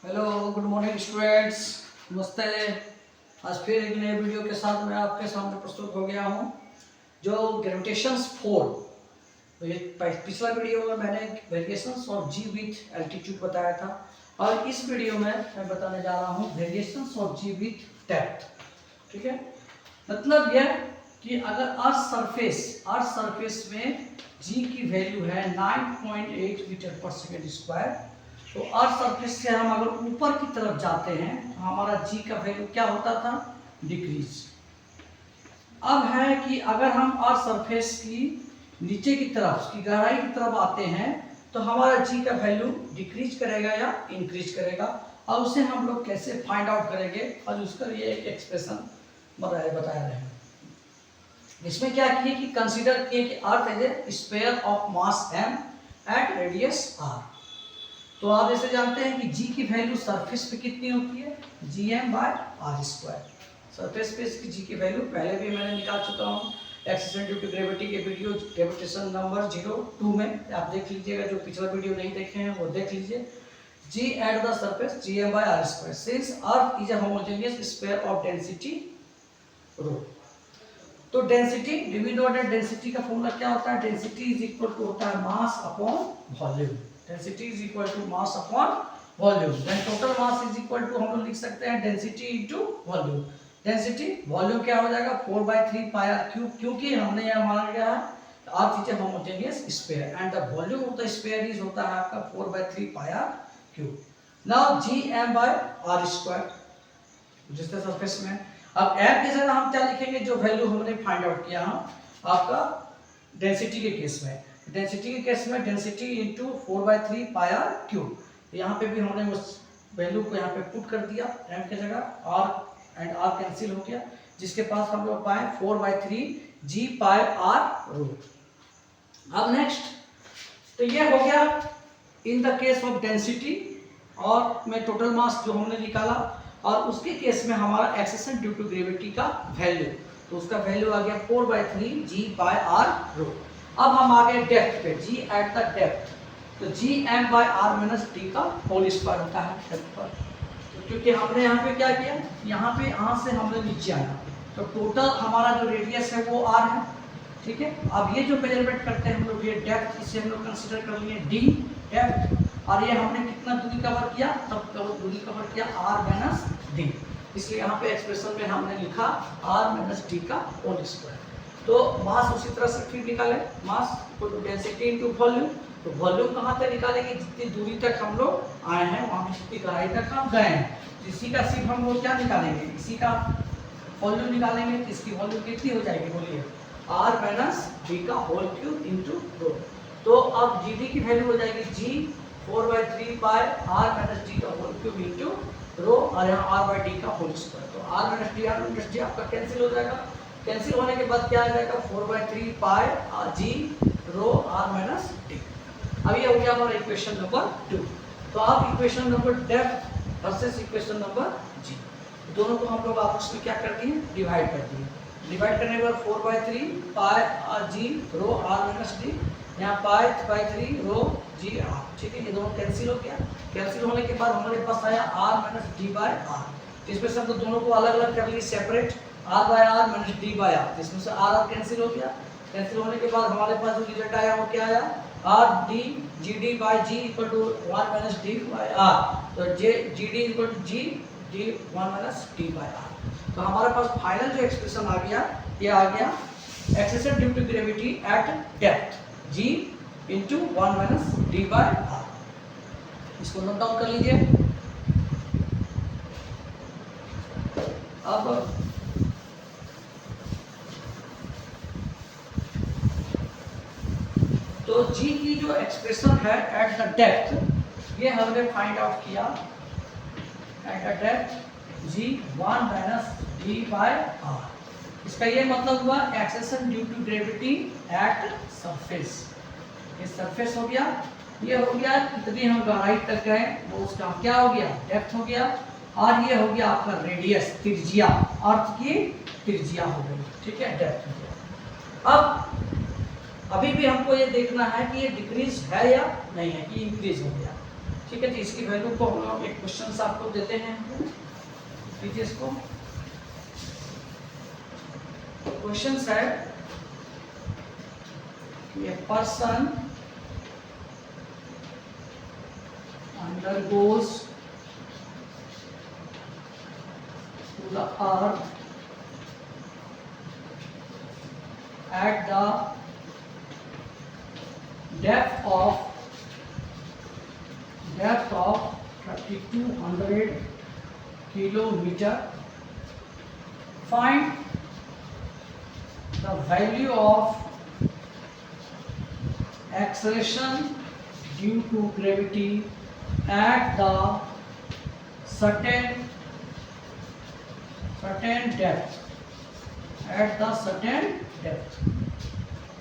Hello good morning students, नमस्ते। आज फिर एक नए वीडियो के साथ मैं आपके सामने प्रस्तुत हो गया हूँ। जो ग्रेविटेशंस फोर, तो ये पिछला वीडियो में मैंने variations of G with altitude बताया था, और इस वीडियो में मैं बताने जा रहा हूँ variations of G with depth. ठीक है, मतलब यह कि अगर अर्थ सरफेस में जी की वैल्यू है 9.8 मीटर पर सेकेंड स्क्वायर, तो अर्थ सरफेस से हम अगर ऊपर की तरफ जाते हैं तो हमारा जी का वैल्यू क्या होता था, डिक्रीज। अब है कि अगर हम अर्थ सरफेस की नीचे की तरफ, उसकी गहराई की तरफ आते हैं तो हमारा जी का वैल्यू डिक्रीज करेगा या इंक्रीज करेगा, और उसे हम लोग कैसे फाइंड आउट करेंगे, और उसका ये एक एक्सप्रेशन बताया रहे हैं। इसमें क्या किए कि कंसीडर किए कि earth is a sphere of mass m at रेडियस r। तो आप जैसे जानते हैं कि g की वैल्यू सरफेस पे कितनी होती है, gm/r²। सरफेस पे इसकी g की वैल्यू पहले भी मैंने निकाल चुका हूँ एक्सेशन ड्यू टू ग्रेविटी के वीडियो, ग्रेविटेशन नंबर 02 में आप देख लीजिएगा। जो पिछला वीडियो नहीं देखे हैं वो देख लीजिए। g at the surface gm/r², since earth is a homogeneous sphere of density ρ। तो डेंसिटी, डेंसिटी का फॉर्मूला क्या होता है, डेंसिटी इज इक्वल टू होता है mass upon volume. Density is equal to mass upon volume. Then total mass is equal to हम लोग लिख सकते हैं density into volume. Density volume क्या हो जाएगा 4/3 पाई आर क्यूब, क्योंकि हमने यह माना गया है अर्थ is a homogeneous sphere and the volume of the sphere is होता है आपका 4/3 pi R cube. Now gm/r², जिसके सरफेस में अब m की जगह हम क्या लिखेंगे, जो वैल्यू हमने फाइंड आउट किया आपका डेंसिटी के केस में। डेंसिटी के केस में density into 4/3 pi R cube. यहाँ पे भी हमने उस वैल्यू को यहाँ पे पुट कर दिया m की जगह, r एंड r कैंसिल हो गया, जिसके पास हम लोग पाए 4/3 g पाई r रो। अब नेक्स्ट, तो ये हो गया in the case of density और में टोटल मास जो हमने निकाला, और उसके केस में हमारा एक्सेशन ड्यू टू ग्रेविटी का वैल्यू, तो उसका वैल्यू आ गया 4/3 g बाय r रो। अब हम आ गए डेप्थ पे, g एट द डेप्थ, तो gm/r माइनस d का होल स्क्वायर होता है डेप्थ पर। तो क्योंकि हमने यहाँ पे क्या किया, यहाँ पे यहाँ से हमने नीचे आया, तो टोटल हमारा जो रेडियस है वो r है। ठीक है, अब ये जो मेजरमेंट करते हैं हम लोग, ये डेप्थ, इसे हम लोग कंसीडर कर लिए d डेप्थ, और ये हमने कितना दूरी कवर किया, तब दूरी कवर किया r माइनस d, इसलिए यहाँ पे एक्सप्रेशन में हमने लिखा r माइनस d का होल स्क्वायर। तो मास उसी तरह से फिर निकाले, mass equal to density into volume. तो वॉल्यूम कहाँ से निकालेंगे, जितनी दूरी तक हम लोग आए हैं वहाँ पे जितनी गहराई तक हम गए हैं, इसी का सिर्फ हम लोग क्या निकालेंगे, इसी का वॉल्यूम निकालेंगे। तो इसकी वॉल्यूम कितनी हो जाएगी, बोलिए, r माइनस d का होल क्यूब इनटू रो। तो अब gd की वैल्यू हो जाएगी g 4/3 पाई r माइनस d का होल क्यूब इनटू रो, और यहाँ r बाई d का होल स्क्वायर। तो r माइनस d आपका कैंसिल हो जाएगा। कैंसिल होने के बाद क्या आ जाएगा 4/3 पाई g रो r माइनस d। अब ये हो गया हमारा इक्वेशन नंबर 2। तो आप equation number depth versus equation number g, दोनों को हम लोग आपस में क्या कर दिए, डिवाइड कर दिए। डिवाइड करने के बाद 4/3 पाई g रो r माइनस d, यहाँ पाई/3 रो g r। ठीक है, ये दोनों कैंसिल हो गया। कैंसिल होने के बाद हमारे पास आया r minus d by r, जिसमें से हम तो दोनों को अलग अलग कर लिए, separate r by r minus d by r, जिसमें से r कैंसिल हो गया। कैंसिल होने के बाद हमारे पास जो रिजल्ट आया वो क्या आया, r d gd by g equal to 1 minus d by r। तो gd equal to g d 1 minus d by r। तो हमारे पास फाइनल जो एक्सप्रेशन आ गया, ये आ गया acceleration due to gravity at depth g into 1 minus d by r। इसको note down कर लीजिए। अब तो g की जो एक्सप्रेशन है एट द डेप्थ, ये हमने फाइंड आउट किया at the depth g 1 minus d by r। इसका ये मतलब हुआ acceleration due to gravity at surface. ये सरफेस हो गया, ये हो गया कितनी हम गहराई तक गए वो उसका क्या हो गया, डेप्थ हो गया, और ये हो गया आपका रेडियस, त्रिज्या, अर्थ की त्रिज्या हो गई। ठीक है, डेप्थ हो गया। अब अभी भी हमको ये देखना है कि ये डिक्रीज है या नहीं है, कि इंक्रीज हो गया। ठीक है, तो इसकी वैल्यू को हम लोग एक क्वेश्चन आपको देते हैं, लीजिए इसको। क्वेश्चन है कि a person undergoes to the earth at the depth of 3200 kilometer. Find the value of acceleration due to gravity at the certain depth, at the certain depth.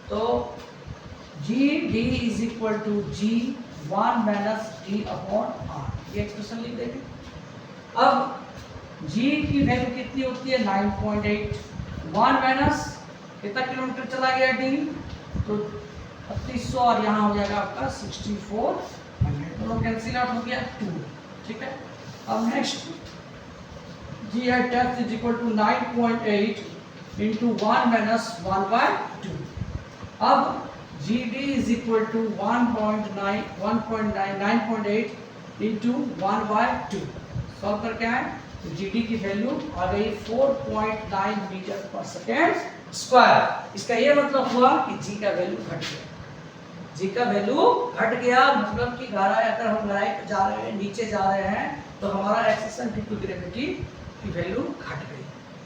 तो GD is equal to G1 minus D upon R, ये expression लिख देंगे। अब G की value कितनी होती है 9.8, 1 minus कितना किलोमीटर चला गया D, तो 3200 और यहाँ हो जाएगा आपका 6400, दोनों कैंसिल आउट हो गया 2, ठीक है। अब next G at depth is equal to 9.8 into 1 minus 1 by 2। अब GD is equal to 9.8 into 1 by 2। Solve करके आए तो GD की वैल्यू आ गई 4.9 मीटर पर सेकेंड स्क्वायर। इसका ये मतलब हुआ कि G का वैल्यू घट गया, G का वैल्यू घट गया, मतलब कि अगर हम गहराई पे जा रहे हैं, नीचे जा रहे हैं, तो हमारा एक्सेलेरेशन ड्यू टू ग्रेविटी की वैल्यू घट गई।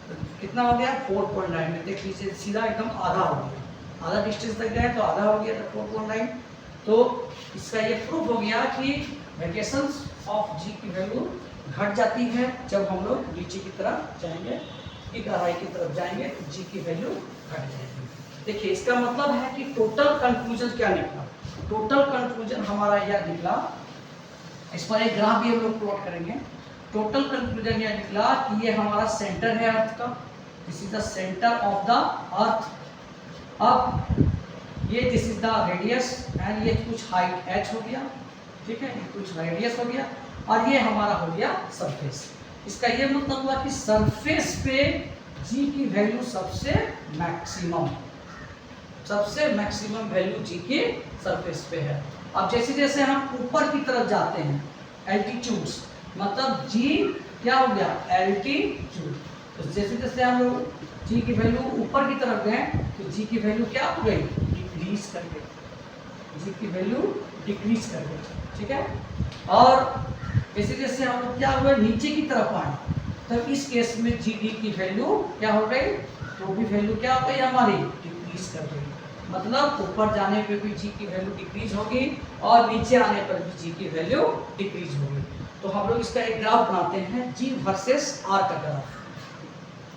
तो कितना हो गया 4.9 में, देख लीजिए सीधा एकदम आधा हो गया, आधा डिस्टेंस तक गए तो आधा हो गया, तो 4.9। तो इसका ये प्रूफ हो गया कि वेरिएशंस ऑफ G की वैल्यू घट जाती है जब हम लोग नीचे की तरफ जाएंगे, की गहराई की तरफ जाएंगे, तो G की वैल्यू घट जाएगी। देखिए इसका मतलब है कि टोटल कंक्लूजन क्या निकला, टोटल कंक्लूजन हमारा यह निकला, इस पर एक ग्राफ भी हम लोग प्लॉट करेंगे। टोटल कंक्लूजन यह निकला कि ये हमारा सेंटर है अर्थ का, this is the centre of the earth. अब ये this is the radius and ये कुछ हाइट h हो गया, ठीक है, ये कुछ रेडियस हो गया, और ये हमारा हो गया सरफेस। इसका ये मतलब हुआ कि सरफेस पे G की वैल्यू सबसे मैक्सिमम वैल्यू G की सरफेस पे है। अब जैसे जैसे हम ऊपर की तरफ जाते हैं, एल्टीट्यूड्स मतलब G क्या हो गया एल्टीट्यूड, तो जैसे जैसे हम लोग G की वैल्यू ऊपर की तरफ गए तो G की वैल्यू क्या हो गई डिक्रीज कर गई, G की वैल्यू डिक्रीज कर गई, ठीक है। और जैसे जैसे हम लोग क्या हुए नीचे की तरफ आए, तो इस केस में GD की वैल्यू क्या हो गई, तो भी वैल्यू क्या हो गई हमारी डिक्रीज कर गई। मतलब ऊपर जाने पे भी G की वैल्यू डिक्रीज होगी और नीचे आने पर भी G की वैल्यू डिक्रीज होगी। तो हम लोग इसका एक ग्राफ बनाते हैं, G वर्सेस R का ग्राफ,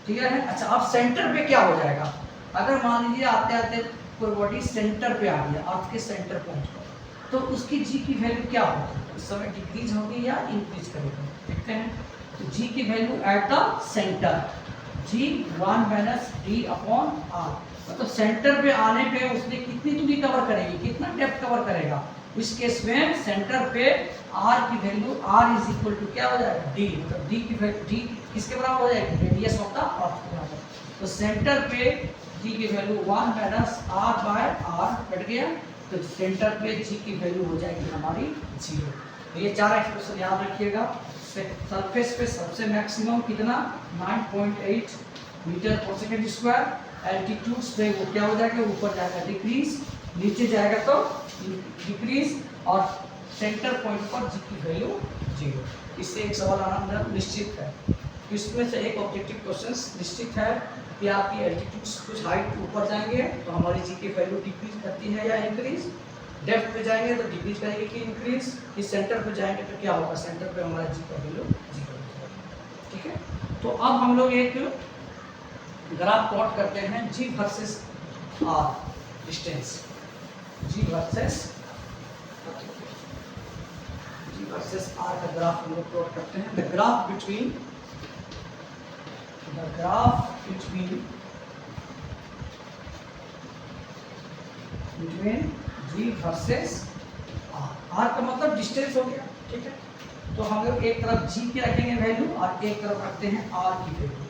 ठीक है। अच्छा अब सेंटर पे क्या हो जाएगा, अगर मान लीजिए आते आते कोई बॉडी सेंटर पे आ गया, अर्थ के सेंटर पहुंच गया, तो उसकी G की वैल्यू क्या होगी, इस समय डिक्रीज होगी या इंक्रीज करेगी, देखते हैं। तो G की value at the centre G1 minus D upon R, मतलब सेंटर पे आने पे उसने कितनी दूरी कवर करेगी, कितना डेप्थ कवर करेगा। इस केस में सेंटर पे R की value R is equal to क्या हो जाएगा D, मतलब D की वैल्यू D किसके बराबर हो जाएगी रेडियस ऑफ द अर्थ के बराबर। तो सेंटर पे G की value 1 minus R by R cut गया, तो सेंटर पे G की वैल्यू हो जाएगी हमारी 0। तो ये चार एक्सप्रेशन याद रखिएगा। सरफेस पे सबसे मैक्सिमम कितना 9.8 मीटर पर सेकेंड स्क्वायर, एल्टीट्यूड्स पे वो क्या हो जाएगा ऊपर जाएगा डिक्रीज, नीचे जाएगा तो डिक्रीज, और सेंटर पॉइंट पर G की वैल्यू 0। इससे एक सवाल आना निश्चित है, इसमें से एक ऑब्जेक्टिव क्वेश्चन निश्चित है कि आपकी एल्टीट्यूड्स कुछ हाइट ऊपर जाएंगे तो हमारी G की वैल्यू डिक्रीज करती है या इंक्रीज, डेप्थ पे जाएंगे तो डिक्रीज करेंगे कि इंक्रीज, इस सेंटर पे जाएंगे तो क्या होगा सेंटर पे हमारा G का वैल्यू 0 हो जाएगा, ठीक है। तो अब हम लोग एक ग्राफ प्लॉट करते हैं G versus R distance, G versus R का ग्राफ हम लोग प्लॉट करते हैं। The graph between G versus R, R का मतलब डिस्टेंस हो गया, ठीक है। तो हम लोग एक तरफ जी की रखेंगे वैल्यू और एक तरफ रखते हैं आर की वैल्यू।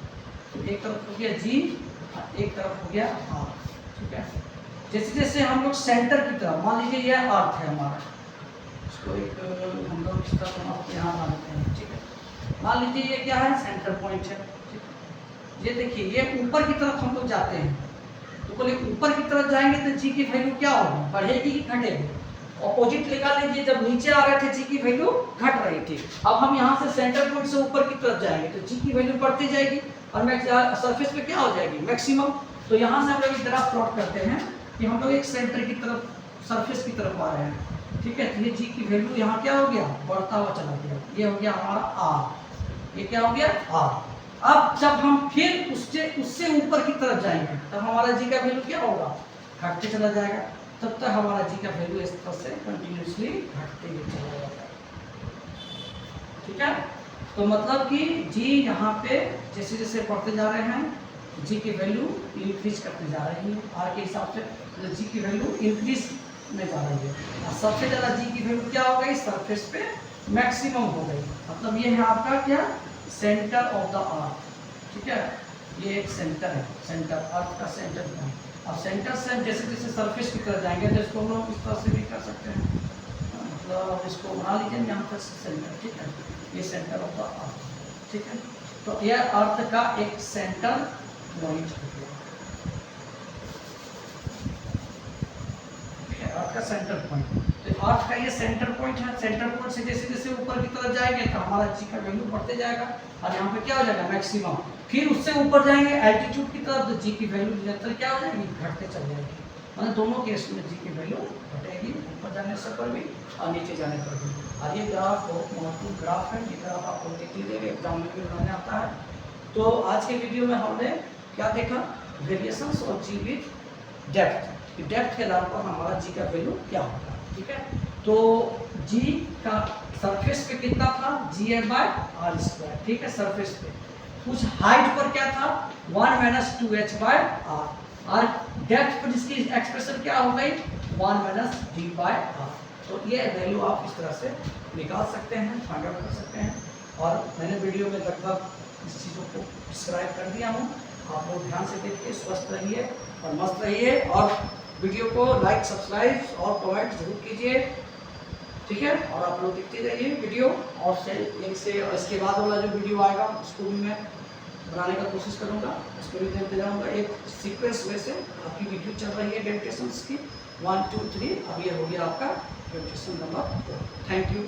तो एक तरफ हो गया जी और एक तरफ हो गया आर, ठीक है। जैसे जैसे हम लोग सेंटर की तरफ, मान लीजिए यह अर्थ है हमारा, इसको एक हम लोग इस तरफ यहाँ मान लेते हैं, ठीक है। मान लीजिए ये क्या है, सेंटर पॉइंट है, ठीक है। ये देखिए ये ऊपर की तरफ हम लोग जाते हैं, तो बोले ऊपर की तरफ जाएंगे तो जी की वैल्यू क्या होगी, बढ़ेगी कि घटेगी। ऑपोजिट लगा लीजिए, जब नीचे आ रहे थे जी की वैल्यू घट रही थी, अब हम यहाँ से सेंटर पॉइंट से ऊपर की तरफ जाएंगे तो जी की वैल्यू बढ़ती जाएगी और सरफेस पे क्या हो जाएगी, मैक्सिमम। तो यहाँ से हम लोग एक ग्राफ प्लॉट करते हैं कि हम लोग एक सेंटर की तरफ, सरफेस की तरफ आ रहे हैं, ठीक है। तो ये जी की वैल्यू यहाँ क्या हो गया, बढ़ता हुआ चला गया, ये हो गया हमारा आर, ये क्या हो गया आर। अब जब हम फिर उससे ऊपर की तरफ जाएंगे तब हमारा जी का वैल्यू क्या होगा, घटते चला जाएगा। तब तक हमारा जी का वैल्यू इस तरह से कंटिन्यूसली घटते हुए चला जाएगा, ठीक है। तो मतलब कि जी यहाँ पे जैसे जैसे बढ़ते जा रहे हैं जी की वैल्यू इंक्रीज करते जा रही है, आर के हिसाब से तो जी की वैल्यू इंक्रीज में जा रही है। और सबसे ज़्यादा जी की वैल्यू क्या हो गई, सरफेस पे मैक्सिमम हो गई। मतलब ये है आपका क्या, सेंटर ऑफ द अर्थ, ठीक है। ये एक सेंटर है, सेंटर अर्थ का सेंटर पॉइंट। अब सेंटर से जैसे जैसे सरफेस की तरफ जाएंगे तो इसको हम लोग इस तरह से भी कर सकते हैं, मतलब इसको बना लीजिए यहाँ पर सेंटर, ठीक है। ये सेंटर ऑफ द अर्थ, ठीक है। तो यह अर्थ का एक सेंटर पॉइंट हो गया, अर्थ का सेंटर पॉइंट। तो अर्थ का ये सेंटर पॉइंट है, सेंटर पॉइंट से जैसे जैसे ऊपर की तरफ जाएंगे तो हमारा जी का वैल्यू बढ़ते जाएगा और यहाँ पे क्या हो जाएगा, मैक्सिमम। फिर उससे ऊपर जाएंगे एल्टीट्यूड की तरफ तो जी की वैल्यू निरंतर क्या हो जाएगी, घटते चल जाएगी। मतलब दोनों केस में जी की वैल्यू घटेगी, ऊपर जाने से पर भी और नीचे जाने पर भी। और ये ग्राफ बहुत महत्वपूर्ण ग्राफ है, ये ग्राफ आपको देख लीजिएगा, एग्जाम में भी बनाने आता है। तो आज के वीडियो में हमने क्या देखा, variations of G with depth, depth के आधार पर हमारा जी का वैल्यू क्या होगा, ठीक है। तो जी का सरफेस पे कितना था, G M by R square, ठीक है, सरफेस पे। कुछ हाइट पर क्या था, 1 माइनस 2h बाय आर, और डेप्थ पर जिसकी एक्सप्रेशन क्या हो गई, 1 माइनस डी बाय आर। तो ये वैल्यू आप इस तरह से निकाल सकते हैं, फाइंड आउट कर सकते हैं। और मैंने वीडियो में लगभग इस चीज़ों को डिस्क्राइब कर दिया हूँ, आप लोग ध्यान से देखिए, स्वस्थ रहिए और मस्त रहिए, और वीडियो को लाइक, सब्सक्राइब और कमेंट जरूर कीजिए, ठीक है। और आप लोग देखते रहिए वीडियो, और एक से और इसके बाद वाला जो वीडियो आएगा उसको भी मैं बनाने का कोशिश करूँगा, उसको भी देखते जाऊँगा एक सीक्वेंस में से। आपकी वीडियो चल रही है डेडिकेशंस की 1 2 3, अब ये हो गया आपका डेडिकेशन नंबर 4। Thank you.